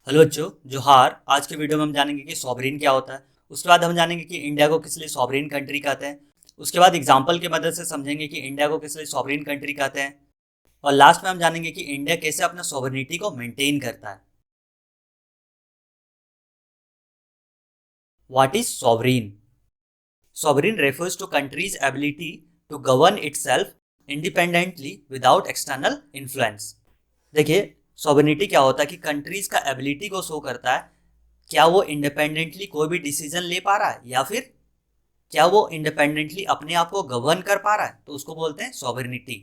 Hello बच्चों, जोहार। आज के वीडियो में हम जानेंगे कि सॉवरेन क्या होता है। उसके बाद हम जानेंगे कि इंडिया को किस लिए सॉवरेन कंट्री कहते हैं। उसके बाद एग्जाम्पल की मदद से समझेंगे कि इंडिया को किस लिए सॉवरेन कंट्री कहते हैं। और लास्ट में हम जानेंगे कि इंडिया कैसे अपना सॉवरेनिटी को मेंटेन करता है। What is sovereign? Sovereign refers to country's ability to govern itself independently without external influence। देखिए, सॉवरेनिटी क्या होता है कि कंट्रीज का एबिलिटी को शो करता है। क्या वो इंडिपेंडेंटली कोई भी डिसीजन ले पा रहा है या फिर क्या वो इंडिपेंडेंटली अपने आप को गवर्न कर पा रहा है, तो उसको बोलते हैं सॉवरेनिटी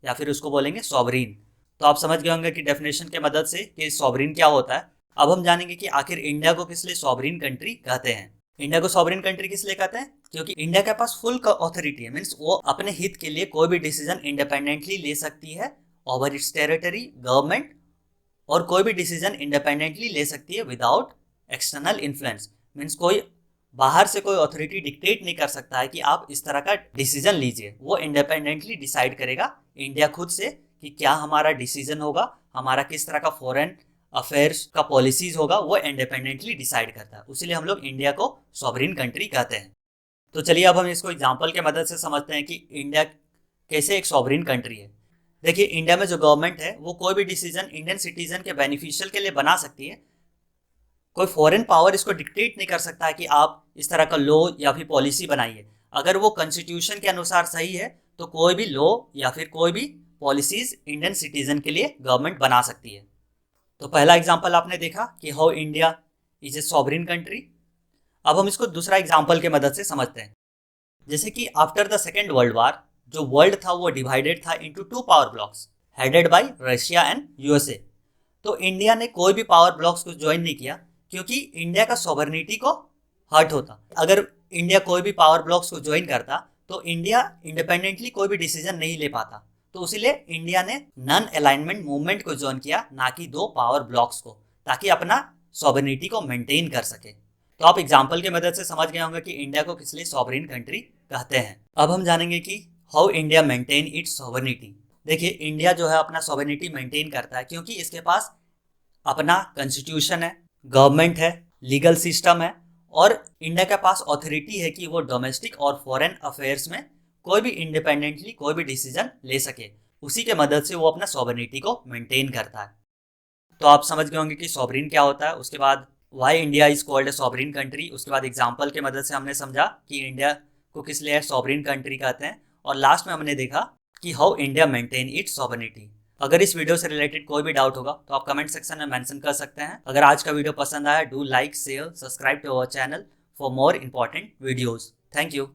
या फिर उसको बोलेंगे सॉवरीन। तो आप समझ गए होंगे कि डेफिनेशन के मदद से कि सॉवरीन क्या होता है। अब हम जानेंगे कि आखिर इंडिया को किस लिए सॉवरीन कंट्री कहते हैं। इंडिया को सॉवरीन कंट्री किस लिए कहते हैं? क्योंकि इंडिया के पास फुल ऑथोरिटी है, मीन्स वो अपने हित के लिए कोई भी डिसीजन इंडिपेंडेंटली ले सकती है ओवर इट्स टेरिटरी गवर्नमेंट, और कोई भी डिसीजन इंडिपेंडेंटली ले सकती है विदाउट एक्सटर्नल इन्फ्लुएंस। मीन्स कोई बाहर से कोई अथॉरिटी डिक्टेट नहीं कर सकता है कि आप इस तरह का डिसीजन लीजिए। वो इंडिपेंडेंटली डिसाइड करेगा इंडिया खुद से कि क्या हमारा डिसीजन होगा, हमारा किस तरह का फॉरेन अफेयर्स का पॉलिसीज होगा, वो इंडिपेंडेंटली डिसाइड करता है। उसीलिए हम लोग इंडिया को सॉवरेन कंट्री कहते हैं। तो चलिए अब हम इसको एग्जाम्पल के मदद से समझते हैं कि इंडिया कैसे एक सॉवरेन कंट्री है। देखिए, इंडिया में जो गवर्नमेंट है वो कोई भी डिसीजन इंडियन सिटीजन के बेनिफिशियल के लिए बना सकती है। कोई फॉरेन पावर इसको डिक्टेट नहीं कर सकता है कि आप इस तरह का लॉ या फिर पॉलिसी बनाइए। अगर वो कॉन्स्टिट्यूशन के अनुसार सही है तो कोई भी लॉ या फिर कोई भी पॉलिसीज इंडियन सिटीजन के लिए गवर्नमेंट बना सकती है। तो पहला एग्जांपल आपने देखा कि how India is a sovereign country. अब हम इसको दूसरा एग्जांपल के मदद से समझते हैं। जैसे कि after the second world war जो वर्ल्ड था वो डिवाइडेड था into two power blocks headed by Russia and USA. तो इंडिया ने कोई भी पावर ब्लॉक्स को ज्वाइन नहीं किया क्योंकि इंडिया का सॉवरेनिटी को हर्ट होता। अगर इंडिया कोई भी पावर ब्लॉक्स को ज्वाइन करता तो इंडिया इंडिपेंडेंटली कोई भी डिसीजन नहीं ले पाता। तो इसीलिए इंडिया ने नॉन अलाइनमेंट मूवमेंट को ज्वाइन किया, ना कि दो पावर ब्लॉक्स को, ताकि अपना सॉवरेनिटी को मेंटेन कर सके। तो आप एग्जाम्पल की मदद से समझ गए होंगे कि इंडिया को किस लिए सॉवरेन कंट्री कहते हैं। अब हम जानेंगे कि how India maintain its sovereignty. देखिए, इंडिया जो है अपना सॉवरेनिटी मेंटेन करता है क्योंकि इसके पास अपना कॉन्स्टिट्यूशन है, गवर्नमेंट है, लीगल सिस्टम है, और इंडिया के पास अथॉरिटी है कि वो डोमेस्टिक और फॉरेन अफेयर्स में कोई भी इंडिपेंडेंटली कोई भी डिसीजन ले सके। उसी के मदद से वो अपना सॉवरेनिटी को मेंटेन करता है। तो आप समझ गए होंगे कि सॉवरेन क्या होता है। उसके बाद why India is called a sovereign country. उसके बाद एग्जाम्पल की मदद से हमने समझा कि इंडिया को किस लिए सॉवरेन कंट्री कहते हैं। और लास्ट में हमने देखा कि how India maintain its sovereignty. अगर इस वीडियो से रिलेटेड कोई भी डाउट होगा तो आप कमेंट सेक्शन में मेंशन कर सकते हैं। अगर आज का वीडियो पसंद आया, do like share subscribe to our channel for more important videos. Thank you.